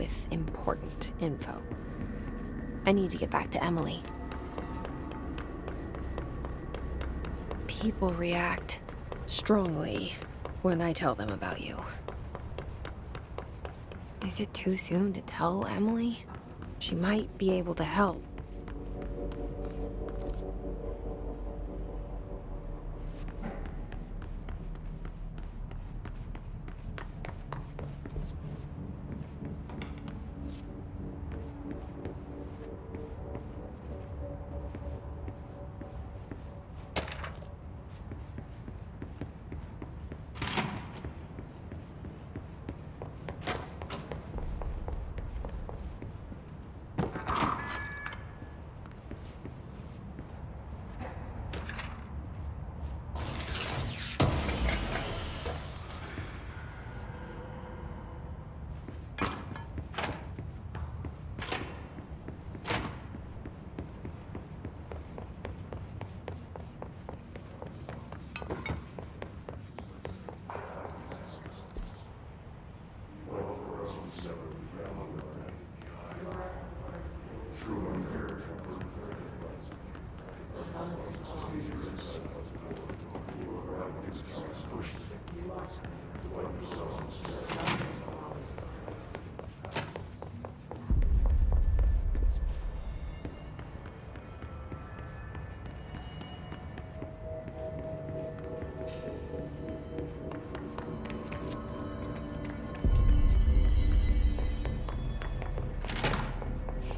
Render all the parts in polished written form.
with important info. I need to get back to Emily. People react strongly when I tell them about you. Is it too soon to tell Emily? She might be able to help.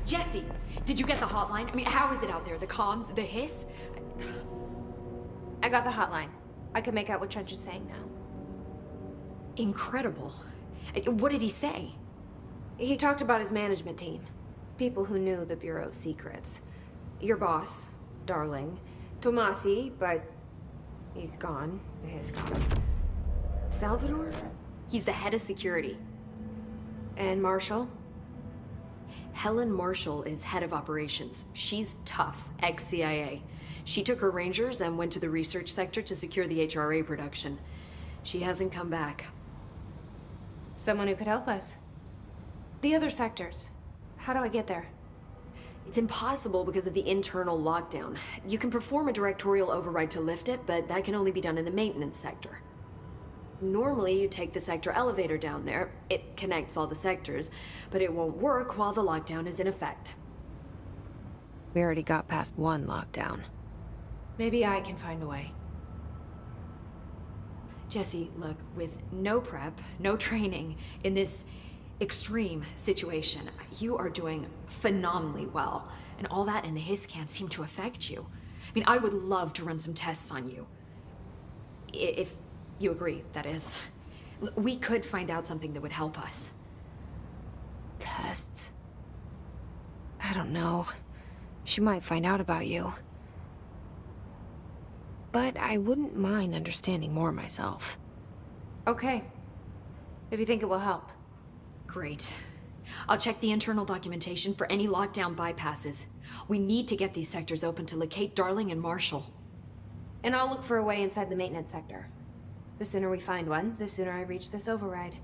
Jesse, did you get the hotline? I mean, how is it out there? The comms, the hiss? I got the hotline. I can make out what Trench is saying now. Incredible. What did he say? He talked about his management team. People who knew the Bureau's secrets. Your boss, Darling. Tomasi, but he's gone. He's gone. Salvador? He's the head of security. And Marshall? Helen Marshall is head of operations. She's tough, ex-CIA. She took her Rangers and went to the research sector to secure the HRA production. She hasn't come back. Someone who could help us. The other sectors. How do I get there? It's impossible because of the internal lockdown. You can perform a directorial override to lift it, but that can only be done in the maintenance sector. Normally, you take the sector elevator down there. It connects all the sectors, but it won't work while the lockdown is in effect. We already got past one lockdown. Maybe I can find a way. Jesse, look, with no prep, no training, in this extreme situation, you are doing phenomenally well. And all that and the hiss can't seem to affect you. I mean, I would love to run some tests on you. If you agree, that is. We could find out something that would help us. Tests? I don't know. She might find out about you. But I wouldn't mind understanding more myself. Okay. If you think it will help. Great. I'll check the internal documentation for any lockdown bypasses. We need to get these sectors open to locate Darling and Marshall. And I'll look for a way inside the maintenance sector. The sooner we find one, the sooner I reach this override.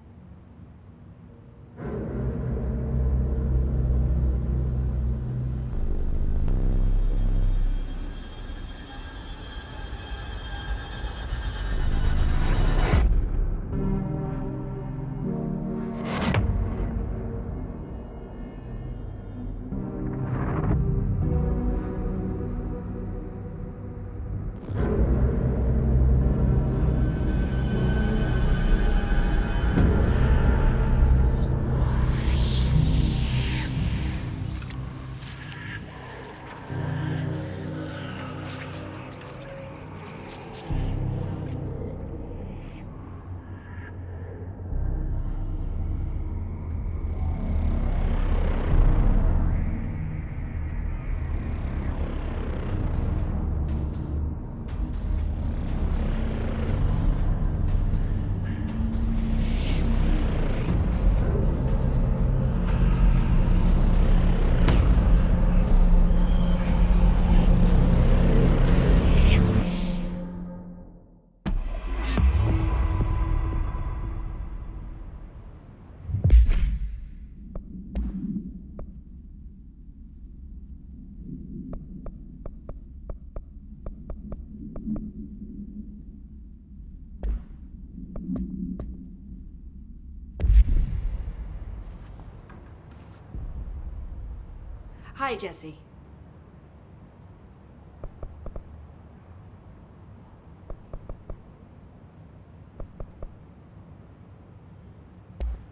Hi, Jesse.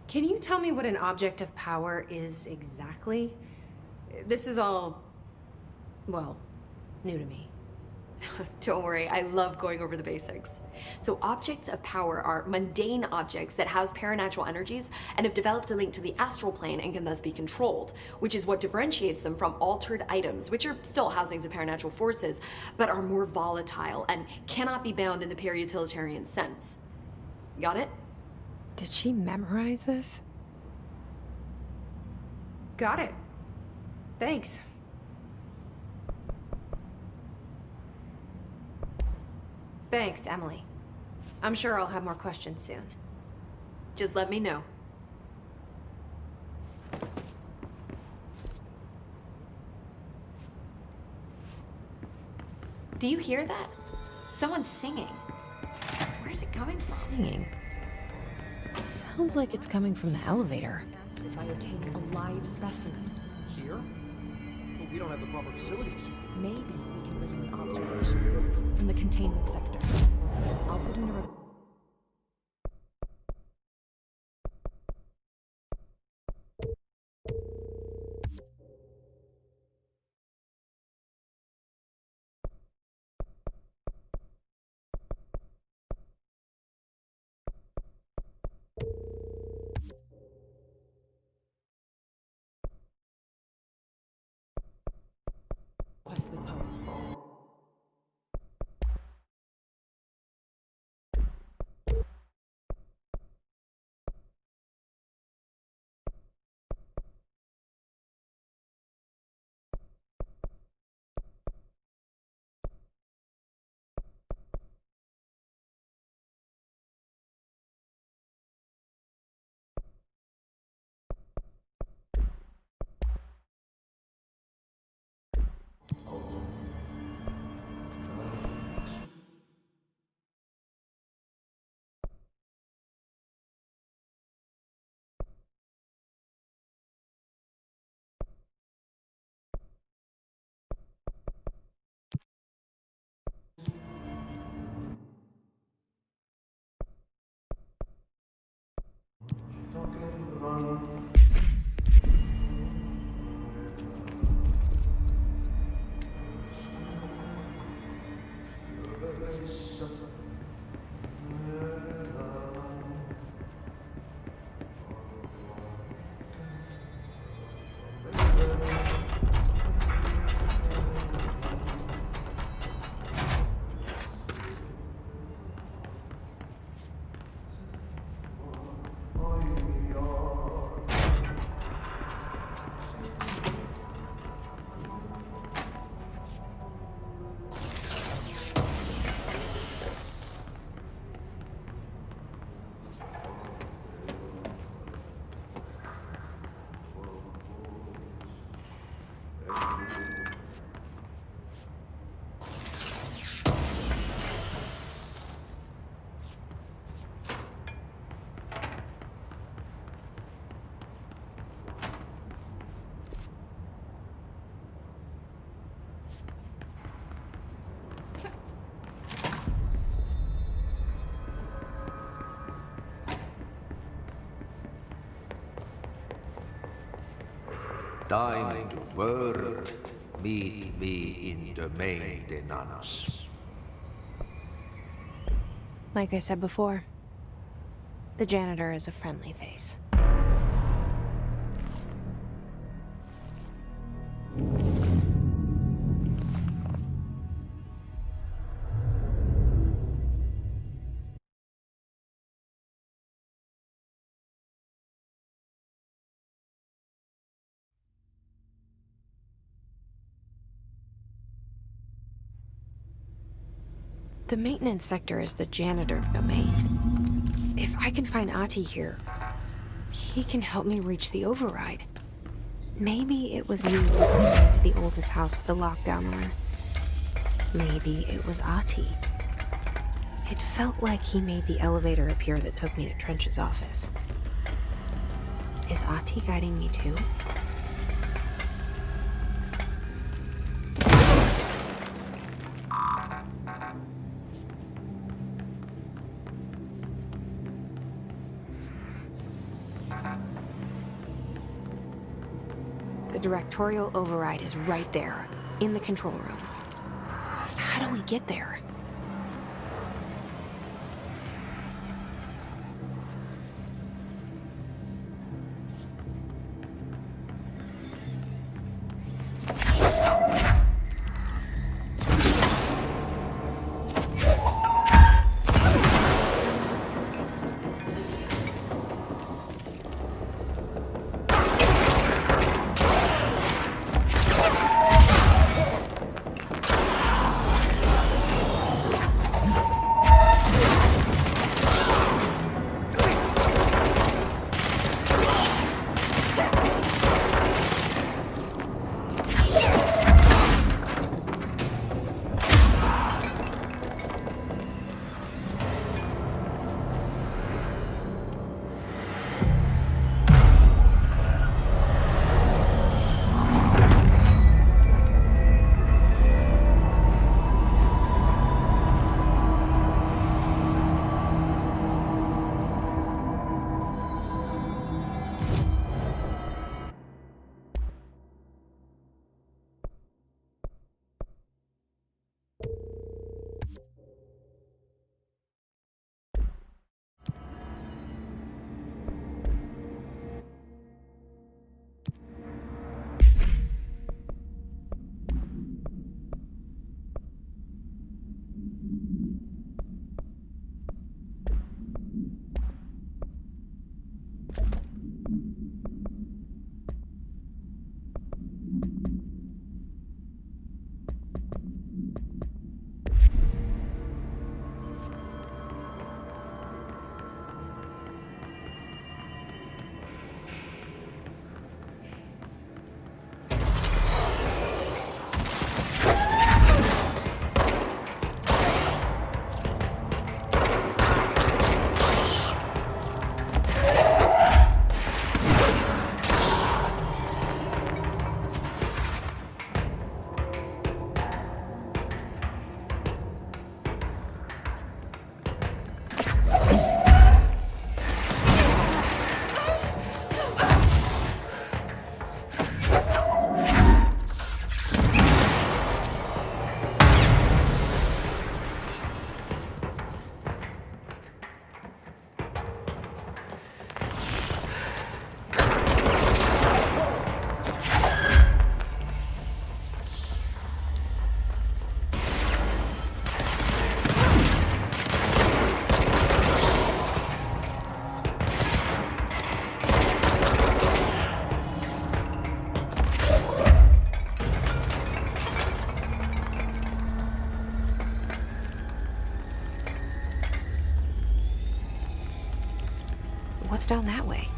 Can you tell me what an object of power is exactly? This is all, well, new to me. Don't worry, I love going over the basics. So objects of power are mundane objects that house paranatural energies and have developed a link to the astral plane and can thus be controlled, which is what differentiates them from altered items, which are still housings of paranatural forces, but are more volatile and cannot be bound in the pure utilitarian sense. Got it? Did she memorize this? Got it. Thanks. Thanks, Emily. I'm sure I'll have more questions soon. Just let me know. Do you hear that? Someone's singing. Where's it coming from? Singing? Sounds like it's coming from the elevator. By obtaining a live specimen. Here? But we don't have the proper facilities. Maybe we can bring an observation from the containment sector. I'll put in a request with Poe. Time to work. Meet me in the maintenance. Like I said before, the janitor is a friendly face. The maintenance sector is the janitor domain. If I can find Ahti here, he can help me reach the override. Maybe it was you who got into the oldest house with the lockdown on. Maybe it was Ahti. It felt like he made the elevator appear that took me to Trench's office. Is Ahti guiding me too? The directorial override is right there, in the control room. How do we get there? What's down that way?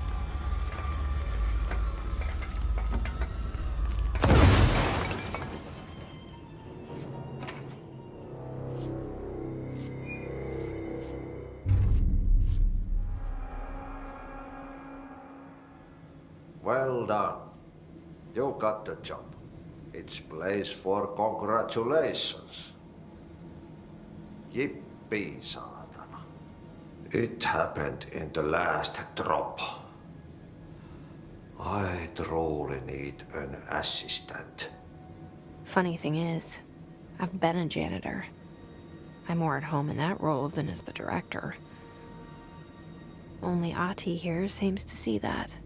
Well done. You got the job. It's place for congratulations. Yippee, saatana. It happened in the last drop. I truly need an assistant. Funny thing is, I've been a janitor. I'm more at home in that role than as the director. Only Ati here seems to see that.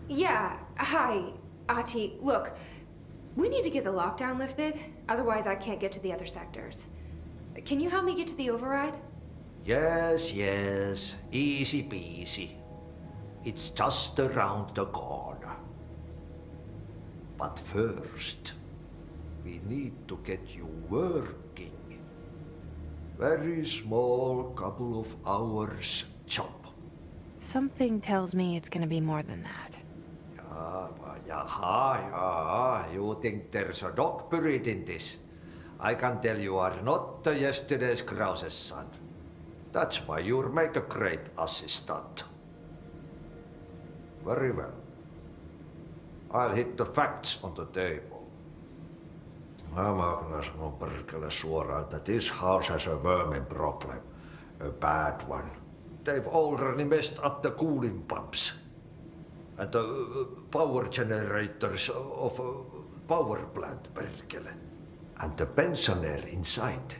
Yeah, hi, Ati. Look, we need to get the lockdown lifted, otherwise I can't get to the other sectors. Can you help me get to the override? Yes, easy peasy. It's just around the corner. But first, we need to get you working. Very small, couple of hours job. Something tells me it's gonna be more than that. Yeah. You think there's a dog buried in this? I can tell you are not the yesterday's Krause's son. That's why you'll make a great assistant. Very well. I'll hit the facts on the table. Mä kyllä sanon perkele suoraan, että this house has a vermin problem. A bad one. They've already messed up the cooling pumps. And the power generators of a power plant, perkele. And the pensioner inside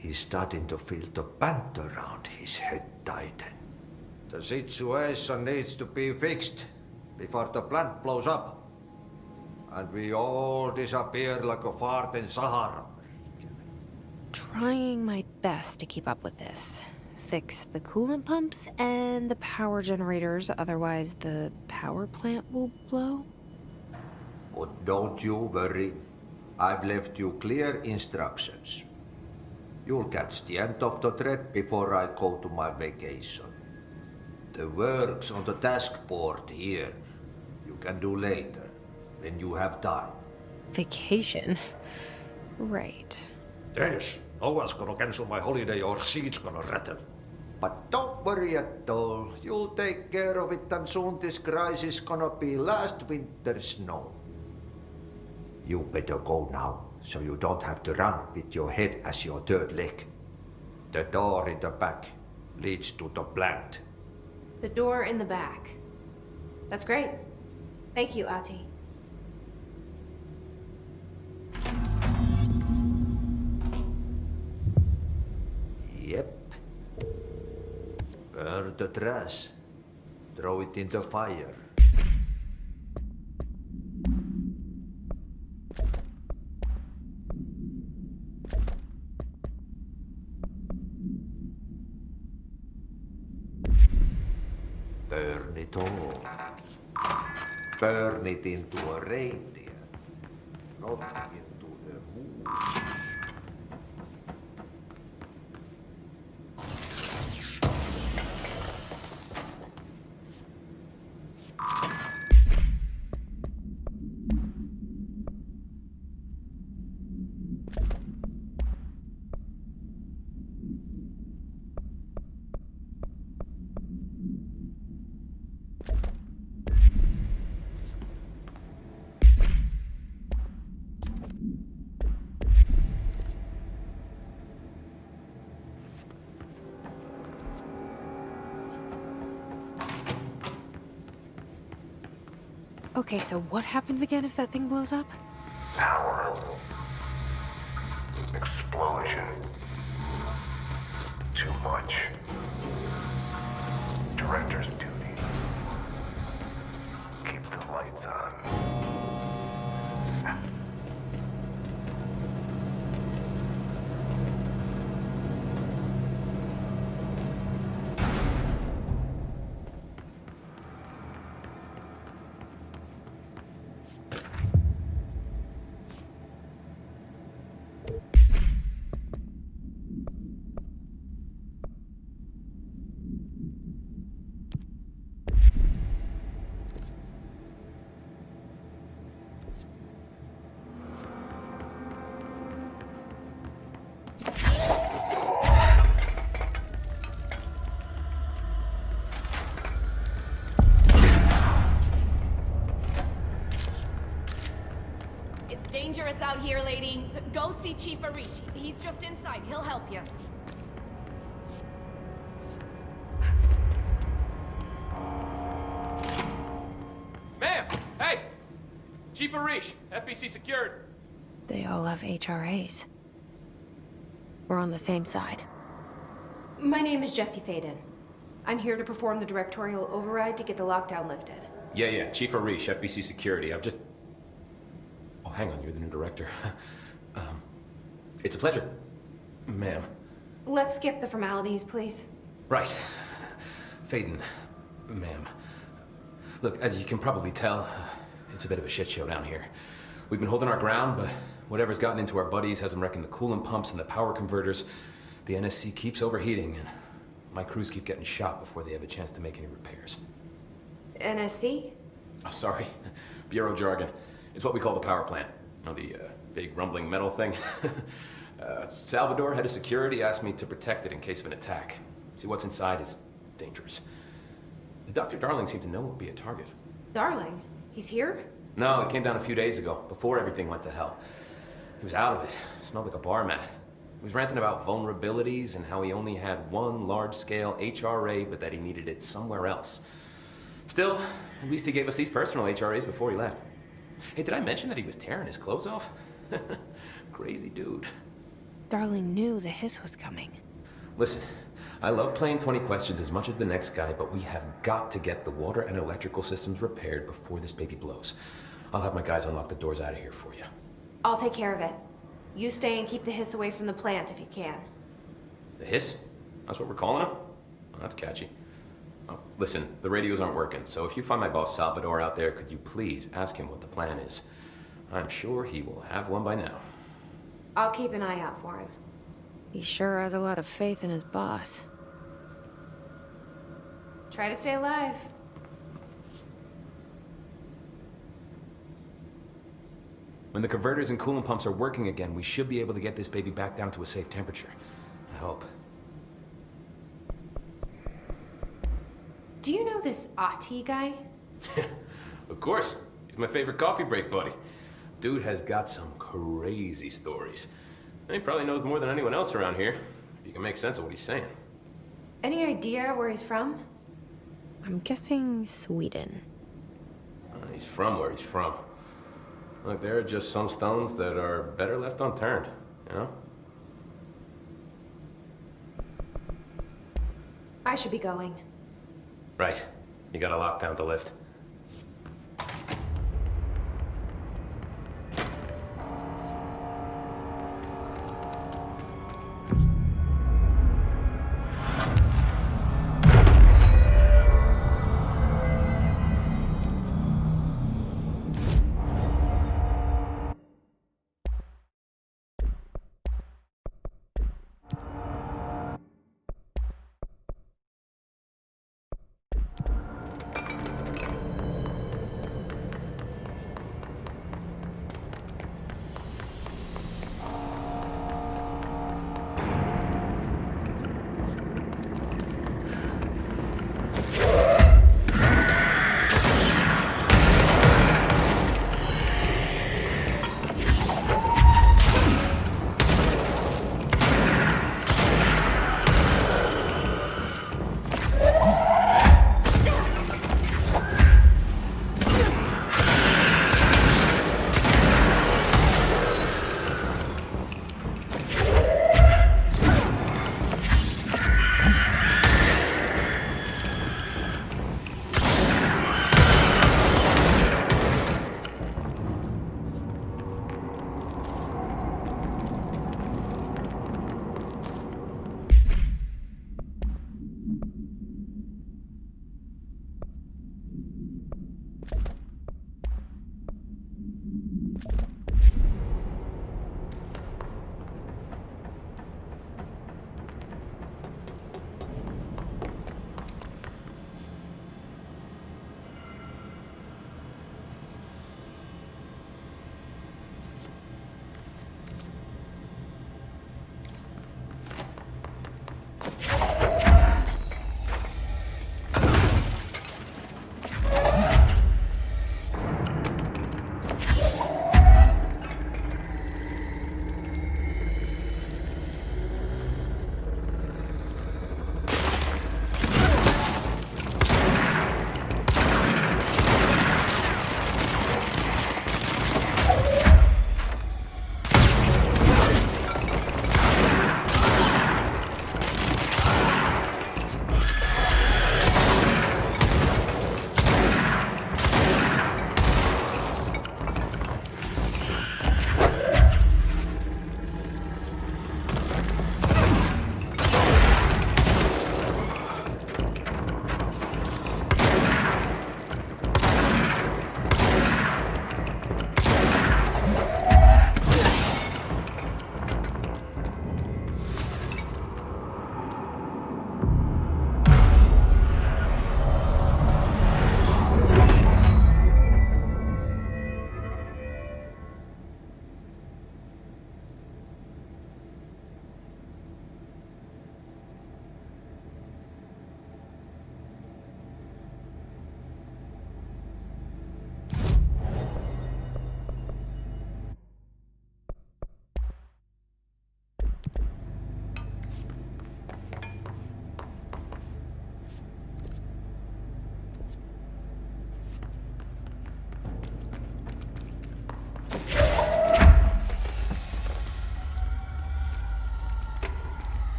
is starting to feel the band around his head tighten. The situation needs to be fixed before the plant blows up. And we all disappear like a fart in Sahara. Trying my best to keep up with this. Fix the coolant pumps and the power generators, otherwise the power plant will blow. But don't you worry. I've left you clear instructions. You'll catch the end of the thread before I go to my vacation. The work's on the task board here. You can do later, when you have time. Vacation? Right. Yes, no one's gonna cancel my holiday or seat's gonna rattle. But don't worry at all. You'll take care of it and soon this crisis gonna be last winter's snow. You better go now, so you don't have to run with your head as your third leg. The door in the back leads to the plant. The door in the back. That's great. Thank you, Ati. Yep. Burn the trash. Throw it in the fire. Burn it all. Burn it into a reindeer, not into the moon. Okay, so what happens again if that thing blows up? Power. Explosion. Too much. Director's duty. Keep the lights on. It's dangerous out here, lady. Go see Chief Arishi. He's just inside. He'll help you. Ma'am! Hey! Chief Arish, FBC secured. They all have HRAs. We're on the same side. My name is Jesse Faden. I'm here to perform the directorial override to get the lockdown lifted. Yeah, Chief Arish, FBC security. I'm just... Oh, hang on, you're the new director. It's a pleasure, ma'am. Let's skip the formalities, please. Right. Faden, ma'am. Look, as you can probably tell, it's a bit of a shit show down here. We've been holding our ground, but whatever's gotten into our buddies has them wrecking the coolant pumps and the power converters. The NSC keeps overheating, and my crews keep getting shot before they have a chance to make any repairs. NSC? Oh, sorry. Bureau jargon. It's what we call the power plant. You know, the big rumbling metal thing? Salvador, head of security, asked me to protect it in case of an attack. See, what's inside is dangerous. Dr. Darling seemed to know it would be a target. Darling? He's here? No, it came down a few days ago, before everything went to hell. He was out of it. Smelled like a bar mat. He was ranting about vulnerabilities and how he only had one large-scale HRA, but that he needed it somewhere else. Still, at least he gave us these personal HRAs before he left. Hey, did I mention that he was tearing his clothes off? Crazy dude. Darling knew the hiss was coming. Listen, I love playing 20 questions as much as the next guy, but we have got to get the water and electrical systems repaired before this baby blows. I'll have my guys unlock the doors out of here for you. I'll take care of it. You stay and keep the hiss away from the plant if you can. The hiss? That's what we're calling him? Oh, that's catchy. Oh, listen, the radios aren't working, so if you find my boss Salvador out there, could you please ask him what the plan is? I'm sure he will have one by now. I'll keep an eye out for him. He sure has a lot of faith in his boss. Try to stay alive. When the converters and coolant pumps are working again, we should be able to get this baby back down to a safe temperature. I hope. Do you know this Ati guy? Of course. He's my favorite coffee break buddy. Dude has got some crazy stories. He probably knows more than anyone else around here, if you can make sense of what he's saying. Any idea where he's from? I'm guessing Sweden. He's from where he's from. Look, there are just some stones that are better left unturned, you know? I should be going. Right. You gotta lock down the lift.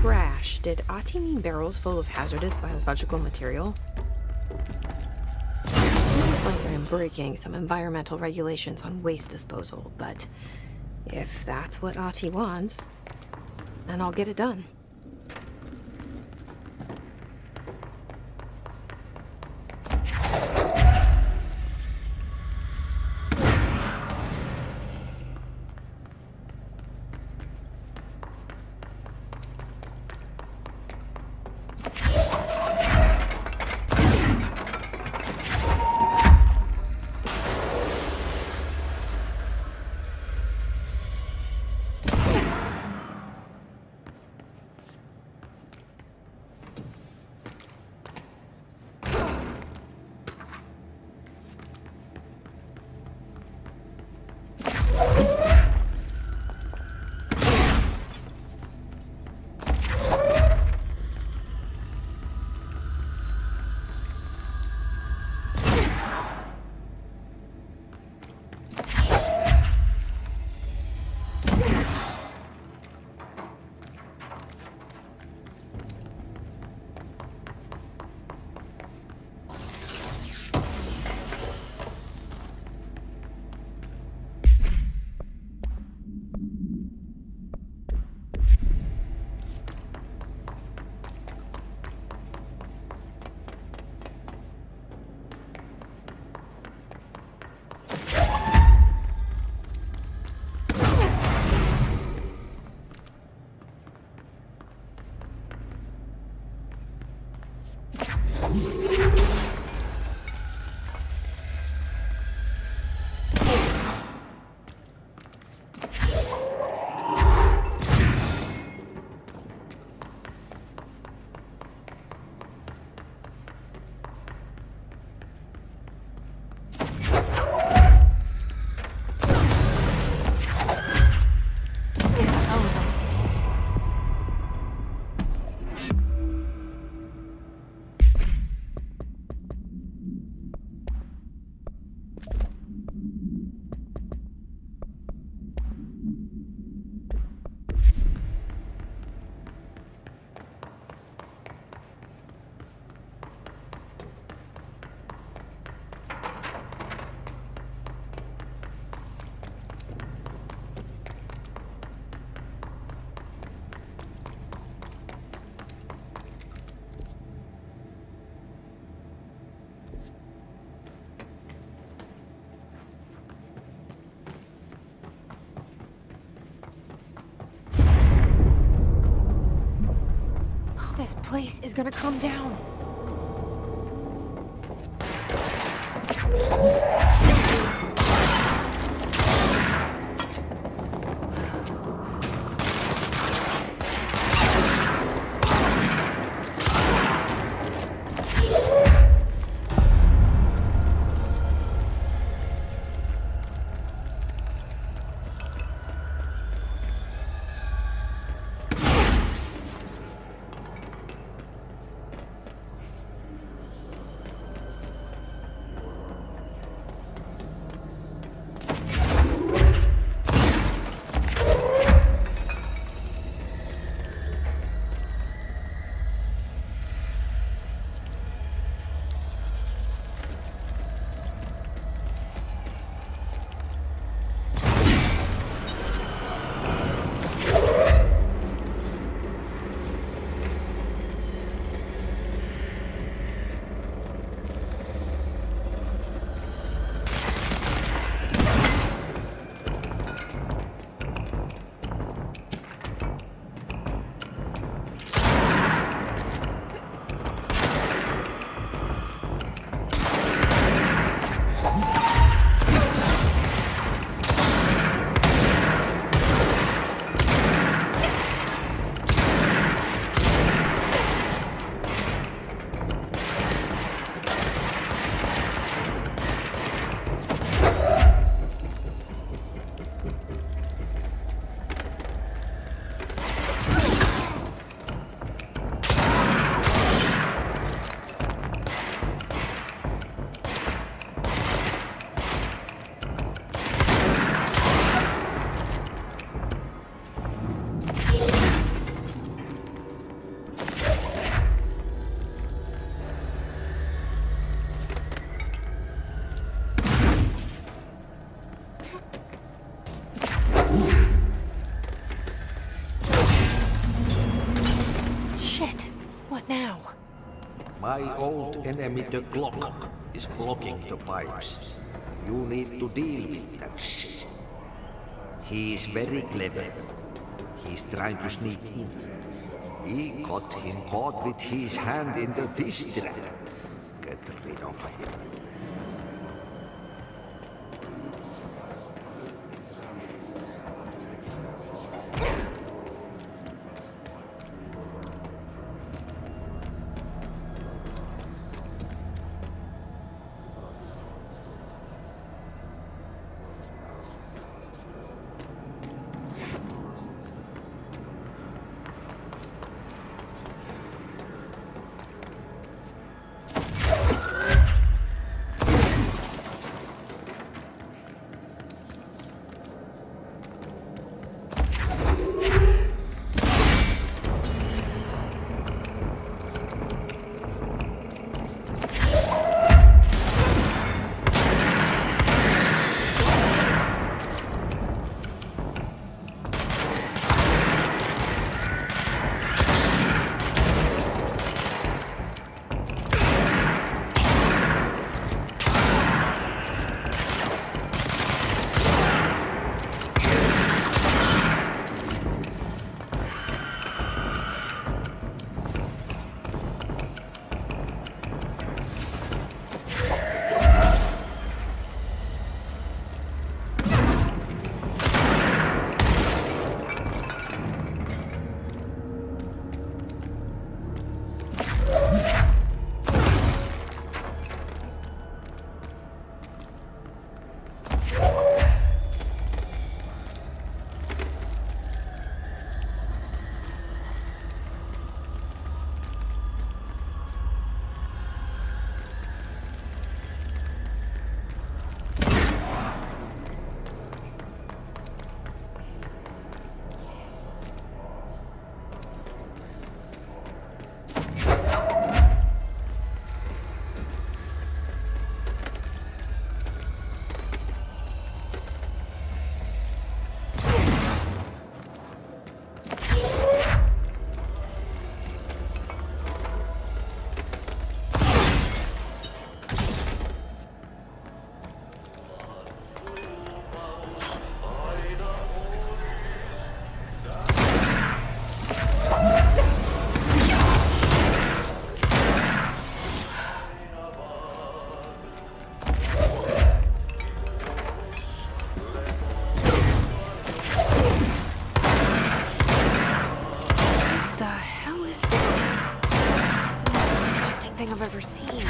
trash, did Ati mean barrels full of hazardous biological material? Seems like I'm breaking some environmental regulations on waste disposal, but if that's what Ati wants, then I'll get it done. This place is gonna come down. What now? My old enemy, the clock, is blocking the pipes. You need to deal with that shit. He is very clever. He's trying to sneak in. We got him caught with his hand in the fish trap. Get rid of him. I've ever seen.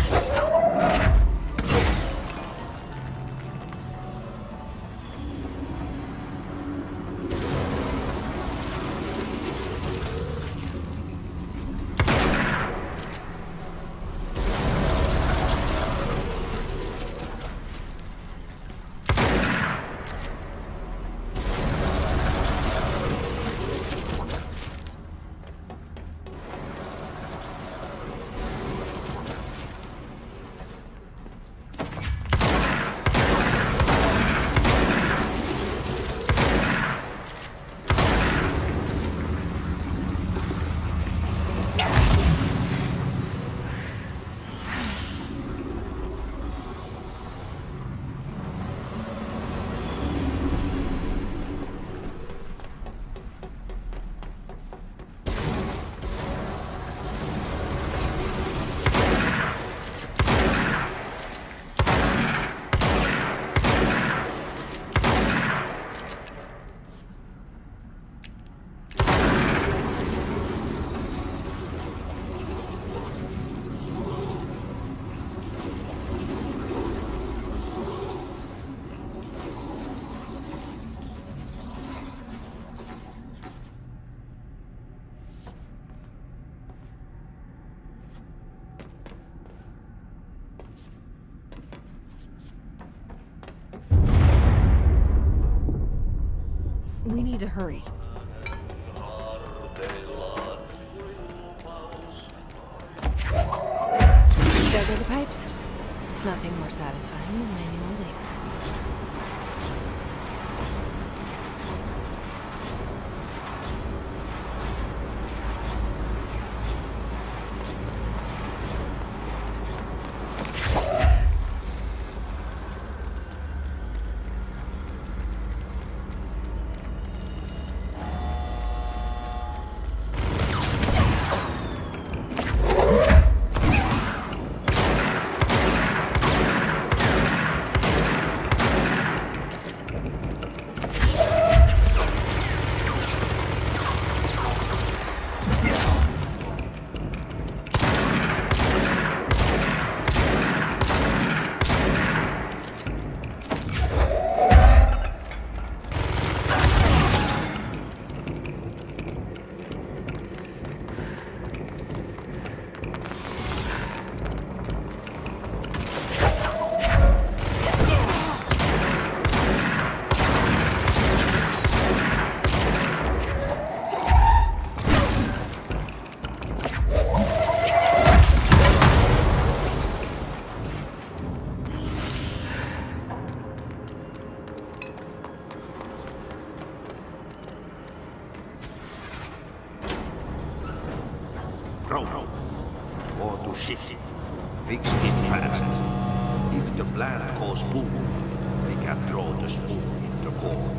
We need to hurry. There go the pipes. Nothing more satisfying than manual labor. go to shit. Fix it fast. If the plant goes boom, we can throw the spoon in the core.